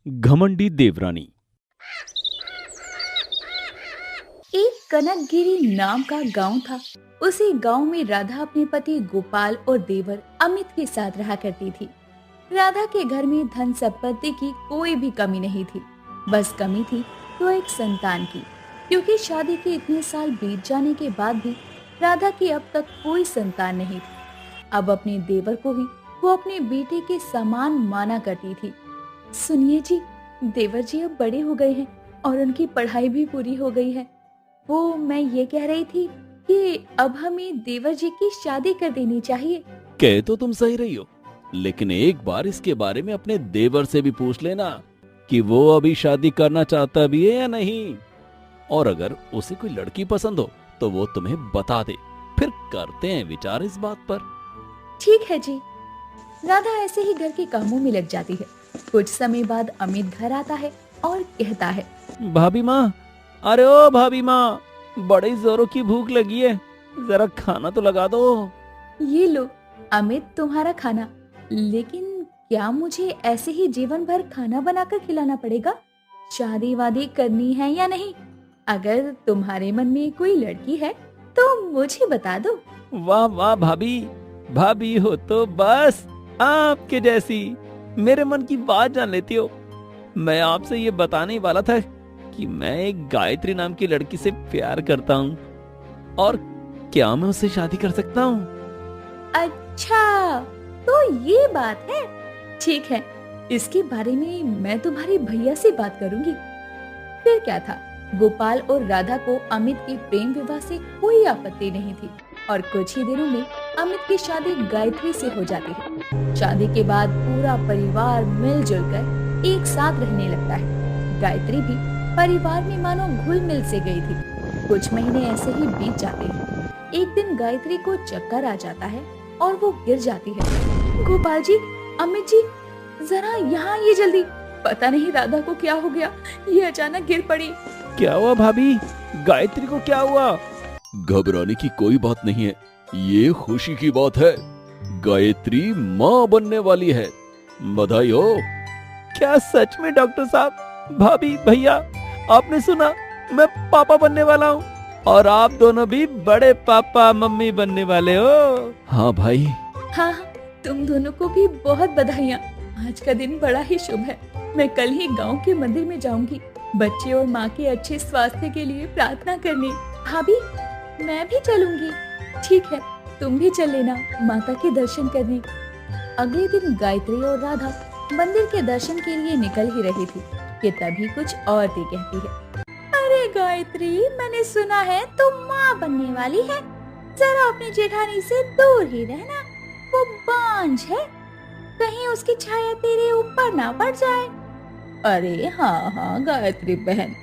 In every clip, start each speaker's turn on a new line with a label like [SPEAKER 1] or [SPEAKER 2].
[SPEAKER 1] घमंडी देवरानी।
[SPEAKER 2] एक कनकगिरी नाम का गांव था। उसी गांव में राधा अपने पति गोपाल और देवर अमित के साथ रहा करती थी। राधा के घर में धन संपत्ति की कोई भी कमी नहीं थी। बस कमी थी तो एक संतान की, क्योंकि शादी के इतने साल बीत जाने के बाद भी राधा की अब तक कोई संतान नहीं थी। अब अपने देवर को ही वो अपने बेटे के समान माना करती थी। सुनिए जी, देवर जी अब बड़े हो गए हैं और उनकी पढ़ाई भी पूरी हो गई है। वो मैं ये कह रही थी कि अब हमें देवर जी की शादी कर देनी चाहिए।
[SPEAKER 1] कह तो तुम सही रही हो, लेकिन एक बार इसके बारे में अपने देवर से भी पूछ लेना कि वो अभी शादी करना चाहता भी है या नहीं। और अगर उसे कोई लड़की पसंद हो तो वो तुम्हें बता दे, फिर करते हैं विचार इस बात पर।
[SPEAKER 2] ठीक है जी। राधा ऐसे ही घर के कामों में लग जाती है। कुछ समय बाद अमित घर आता है और कहता है,
[SPEAKER 1] भाभी माँ, अरे ओ भाभी माँ, बड़ी जोरों की भूख लगी है, जरा खाना तो लगा दो।
[SPEAKER 2] ये लो अमित तुम्हारा खाना, लेकिन क्या मुझे ऐसे ही जीवन भर खाना बनाकर खिलाना पड़ेगा? शादी वादी करनी है या नहीं? अगर तुम्हारे मन में कोई लड़की है तो मुझे बता दो।
[SPEAKER 1] वाह वाह भाभी, भाभी हो तो बस आपके जैसी, मेरे मन की बात जान लेती हो। मैं आपसे ये बताने ही वाला था कि मैं एक गायत्री नाम की लड़की से प्यार करता हूँ, और क्या मैं उससे शादी कर सकता हूँ?
[SPEAKER 2] अच्छा, तो ये बात है। ठीक है, इसके बारे में मैं तुम्हारे भैया से बात करूंगी। फिर क्या था, गोपाल और राधा को अमित के प्रेम विवाह से कोई आपत्ति नहीं थी और कुछ ही दिनों में अमित की शादी गायत्री से हो जाती है। शादी के बाद पूरा परिवार मिलजुल कर एक साथ रहने लगता है। गायत्री भी परिवार में मानो घुल मिल से गई थी। कुछ महीने ऐसे ही बीत जाते हैं। एक दिन गायत्री को चक्कर आ जाता है और वो गिर जाती है। गोपाल जी, अमित जी, जरा यहाँ आइए जल्दी। पता नहीं राधा को क्या हो गया, ये अचानक गिर पड़ी।
[SPEAKER 1] क्या हुआ भाभी, गायत्री को क्या हुआ? घबराने की कोई बात नहीं है, ये खुशी की बात है। गायत्री माँ बनने वाली है, बधाई हो। क्या सच में डॉक्टर साहब? भाभी, भैया, आपने सुना, मैं पापा बनने वाला हूँ, और आप दोनों भी बड़े पापा मम्मी बनने वाले हो। हाँ भाई।
[SPEAKER 2] हाँ, तुम दोनों को भी बहुत बधाइयाँ। आज का दिन बड़ा ही शुभ है। मैं कल ही गांव के मंदिर में जाऊंगी बच्चे और माँ के अच्छे स्वास्थ्य के लिए प्रार्थना करने। भाभी, मैं भी चलूंगी। ठीक है, तुम भी चल लेना माता के दर्शन करने। अगले दिन गायत्री और राधा मंदिर के दर्शन के लिए निकल ही रही थी कि तभी कुछ औरतें कहती है, अरे गायत्री, मैंने सुना है तुम माँ बनने वाली है। जरा अपनी जेठानी से दूर ही रहना, वो बांझ है, कहीं उसकी छाया तेरे ऊपर ना पड़ जाए। अरे हाँ हाँ गायत्री बहन,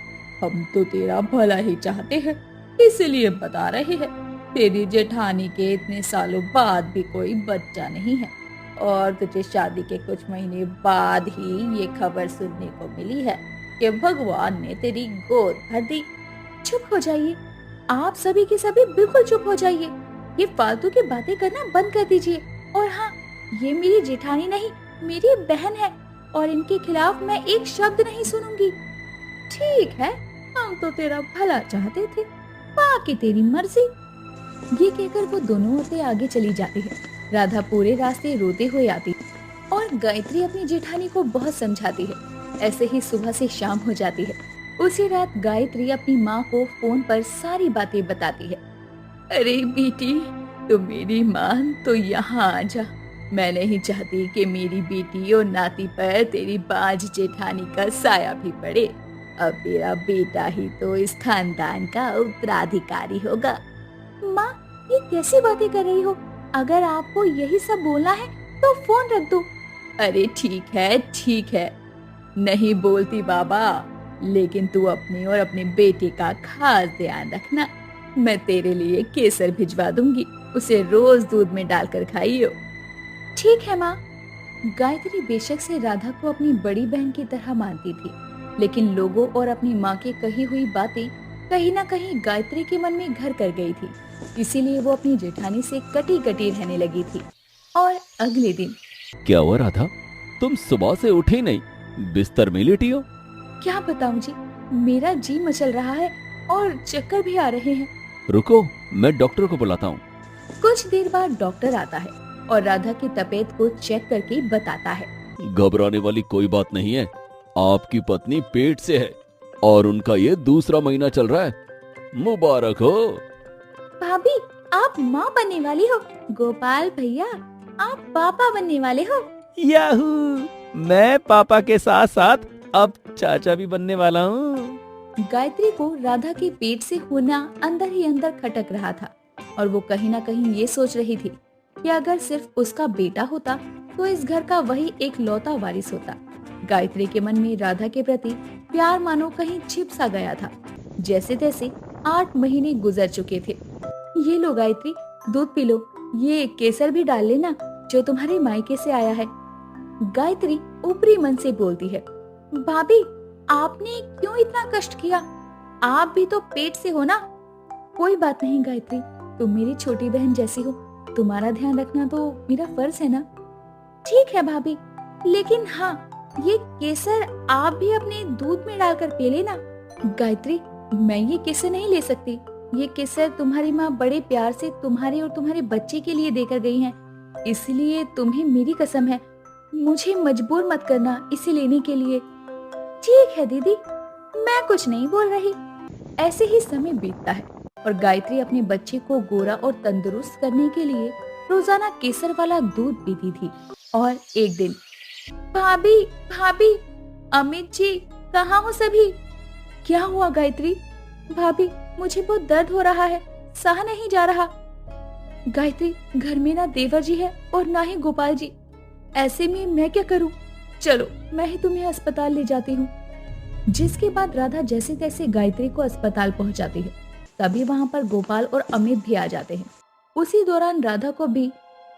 [SPEAKER 2] हम तो तेरा भला ही चाहते हैं, इसलिए बता रहे हैं। तेरी जेठानी के इतने सालों बाद भी कोई बच्चा नहीं है, और तुझे शादी के कुछ महीने बाद ही ये खबर सुनने को मिली है कि भगवान ने तेरी गोद भर दी। चुप हो जाइए, आप सभी के सभी बिल्कुल चुप हो जाइए। ये फालतू की बातें करना बंद कर दीजिए। और हाँ, ये मेरी जेठानी नहीं, मेरी बहन है, और इनके खिलाफ मैं एक शब्द नहीं सुनूंगी। ठीक है, हम तो तेरा भला चाहते थे, बाकी तेरी मर्जी। ये कहकर वो दोनों औरतें आगे चली जाती है। राधा पूरे रास्ते रोते हुए आती है और गायत्री अपनी जेठानी को बहुत समझाती है। ऐसे ही सुबह से शाम हो जाती है। उसी रात गायत्री अपनी माँ को फोन पर सारी बातें बताती है। अरे बेटी, तू मेरी माँ तो यहाँ आ जा। मैं नहीं चाहती कि मेरी बेटी और नाती पर तेरी बाज जेठानी का साया भी पड़े। अब तेरा बेटा ही तो इस खानदान का उत्तराधिकारी होगा। माँ, ये कैसी बातें कर रही हो? अगर आपको यही सब बोलना है तो फोन रख दो। अरे ठीक है, नहीं बोलती बाबा, लेकिन तू अपने और अपने बेटे का खास ध्यान रखना। मैं तेरे लिए केसर भिजवा दूंगी, उसे रोज दूध में डालकर खाइयो। ठीक है माँ। गायत्री बेशक से राधा को अपनी बड़ी बहन की तरह मानती थी, लेकिन लोगों और अपनी माँ की कही हुई बातें कहीं न कहीं गायत्री के मन में घर कर गई थी। इसीलिए वो अपनी जेठानी से कटी कटी रहने लगी थी। और अगले दिन,
[SPEAKER 1] क्या हुआ राधा, तुम सुबह से उठे नहीं? बिस्तर में लेटी हो?
[SPEAKER 2] क्या बताऊं जी, मेरा जी मचल रहा है और चक्कर भी आ रहे हैं।
[SPEAKER 1] रुको, मैं डॉक्टर को बुलाता हूँ।
[SPEAKER 2] कुछ देर बाद डॉक्टर आता है और राधा की तबीयत को चेक करके बताता है।
[SPEAKER 1] घबराने वाली कोई बात नहीं है। आपकी पत्नी पेट से है और उनका ये दूसरा महीना चल रहा है। मुबारक हो।
[SPEAKER 2] भाभी, आप माँ बनने वाली हो। गोपाल भैया, आप पापा बनने वाले हो।
[SPEAKER 3] याहू, मैं पापा के साथ साथ अब चाचा भी बनने वाला हूँ।
[SPEAKER 2] गायत्री को राधा के पेट से होना अंदर ही अंदर खटक रहा था और वो कहीं ना कहीं ये सोच रही थी कि अगर सिर्फ उसका बेटा होता तो इस घर का वही एक लौता वारिस होता। गायत्री के मन में राधा के प्रति प्यार मानो कहीं छिप सा गया था। जैसे तैसे 8 महीने गुजर चुके थे। ये लो गायत्री, दूध पी लो, ये केसर भी डाल लेना जो तुम्हारे मायके से आया है। गायत्री ऊपरी मन से बोलती है, भाभी आपने क्यों इतना कष्ट किया? आप भी तो पेट से हो ना। कोई बात नहीं गायत्री, तुम मेरी छोटी बहन जैसी हो, तुम्हारा ध्यान रखना तो मेरा फर्ज है ना। ठीक है भाभी, लेकिन हाँ, ये केसर आप भी अपने दूध में डालकर पी लेना। गायत्री, मैं ये केसर नहीं ले सकती। ये केसर तुम्हारी माँ बड़े प्यार से तुम्हारे और तुम्हारे बच्चे के लिए देकर गई हैं, इसलिए तुम्हें मेरी कसम है, मुझे मजबूर मत करना इसे लेने के लिए। ठीक है दीदी, मैं कुछ नहीं बोल रही। ऐसे ही समय बीतता है और गायत्री अपने बच्चे को गोरा और तंदुरुस्त करने के लिए रोजाना केसर वाला दूध पीती थी। और एक दिन, भाभी भाभी, अमित जी कहाँ हो सभी? क्या हुआ गायत्री? भाभी, मुझे बहुत दर्द हो रहा है, सहा नहीं जा रहा। गायत्री, घर में ना देवर जी है और ना ही गोपाल जी, ऐसे में मैं क्या करूं? चलो मैं ही तुम्हें अस्पताल ले जाती हूँ। जिसके बाद राधा जैसे तैसे गायत्री को अस्पताल पहुंचाती है। तभी वहाँ पर गोपाल और अमित भी आ जाते हैं। उसी दौरान राधा को भी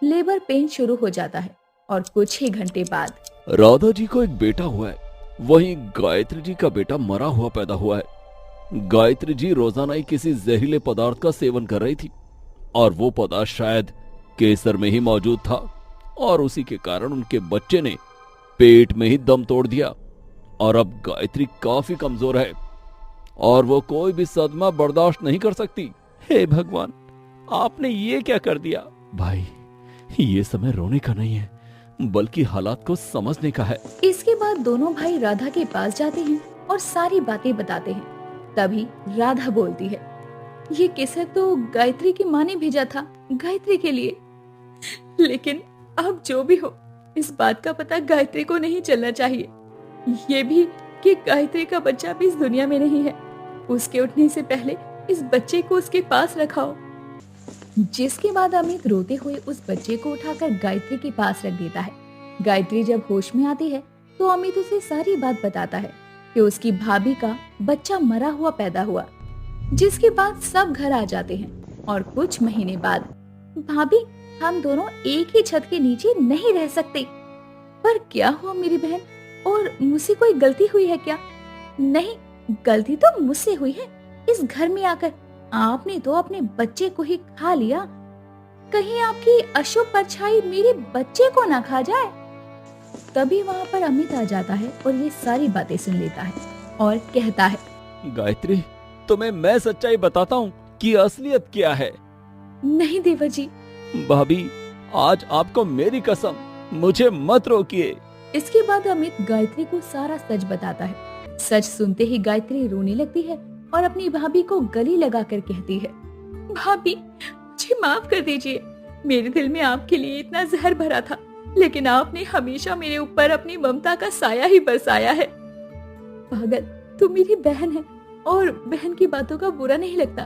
[SPEAKER 2] लेबर पेन शुरू हो जाता है और कुछ ही घंटे बाद
[SPEAKER 1] राधा जी को एक बेटा हुआ है, वहीं गायत्री जी का बेटा मरा हुआ पैदा हुआ है। गायत्री जी रोजाना ही किसी जहरीले पदार्थ का सेवन कर रही थी और वो पदार्थ शायद केसर में ही मौजूद था और उसी के कारण उनके बच्चे ने पेट में ही दम तोड़ दिया और अब गायत्री काफी कमजोर है और वो कोई भी सदमा बर्दाश्त नहीं कर सकती।
[SPEAKER 3] हे भगवान, आपने ये क्या कर दिया?
[SPEAKER 1] भाई, ये समय रोने का नहीं है, बल्कि हालात को समझने का है।
[SPEAKER 2] इसके बाद दोनों भाई राधा के पास जाते हैं और सारी बातें बताते हैं। तभी राधा बोलती है, ये केसर तो गायत्री की माँ ने भेजा था गायत्री के लिए, लेकिन अब जो भी हो, इस बात का पता गायत्री को नहीं चलना चाहिए। ये भी कि गायत्री का बच्चा भी इस दुनिया में नहीं है। उसके उठने से पहले इस बच्चे को उसके पास रखाओ। जिसके बाद अमित रोते हुए उस बच्चे को उठाकर गायत्री के पास रख देता है। गायत्री जब होश में आती है तो अमित उसे सारी बात बताता है कि उसकी भाभी का बच्चा मरा हुआ पैदा हुआ। जिसके बाद सब घर आ जाते हैं और कुछ महीने बाद, भाभी हम दोनों एक ही छत के नीचे नहीं रह सकते। पर क्या हुआ मेरी बहन, और मुझसे कोई गलती हुई है क्या? नहीं, गलती तो मुझसे हुई है। इस घर में आकर आपने तो अपने बच्चे को ही खा लिया। कहीं आपकी अशुभ परछाई मेरे बच्चे को ना खा जाए। तभी वहाँ पर अमित आ जाता है और ये सारी बातें सुन लेता है और कहता है,
[SPEAKER 3] गायत्री, तुम्हें मैं सच्चाई बताता हूँ कि असलियत क्या है।
[SPEAKER 2] नहीं देवर जी।
[SPEAKER 3] भाभी, आज आपको मेरी कसम, मुझे मत रोकिए।
[SPEAKER 2] इसके बाद अमित गायत्री को सारा सच बताता है। सच सुनते ही गायत्री रोने लगती है और अपनी भाभी को गले लगाकर कहती है, भाभी मुझे माफ कर दीजिए। मेरे दिल में आपके लिए इतना जहर भरा था, लेकिन आपने हमेशा मेरे ऊपर अपनी ममता का साया ही बरसाया है। पागल, तुम मेरी बहन है और बहन की बातों का बुरा नहीं लगता।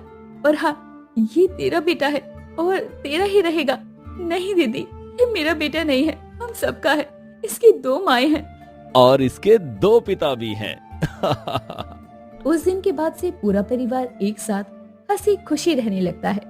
[SPEAKER 2] और हाँ, ये तेरा बेटा है और तेरा ही रहेगा। नहीं दीदी, ये मेरा बेटा नहीं है, हम सबका है। इसकी 2 माएं हैं
[SPEAKER 3] और इसके 2 पिता भी हैं।
[SPEAKER 2] उस दिन के बाद से पूरा परिवार एक साथ हंसी खुशी रहने लगता है।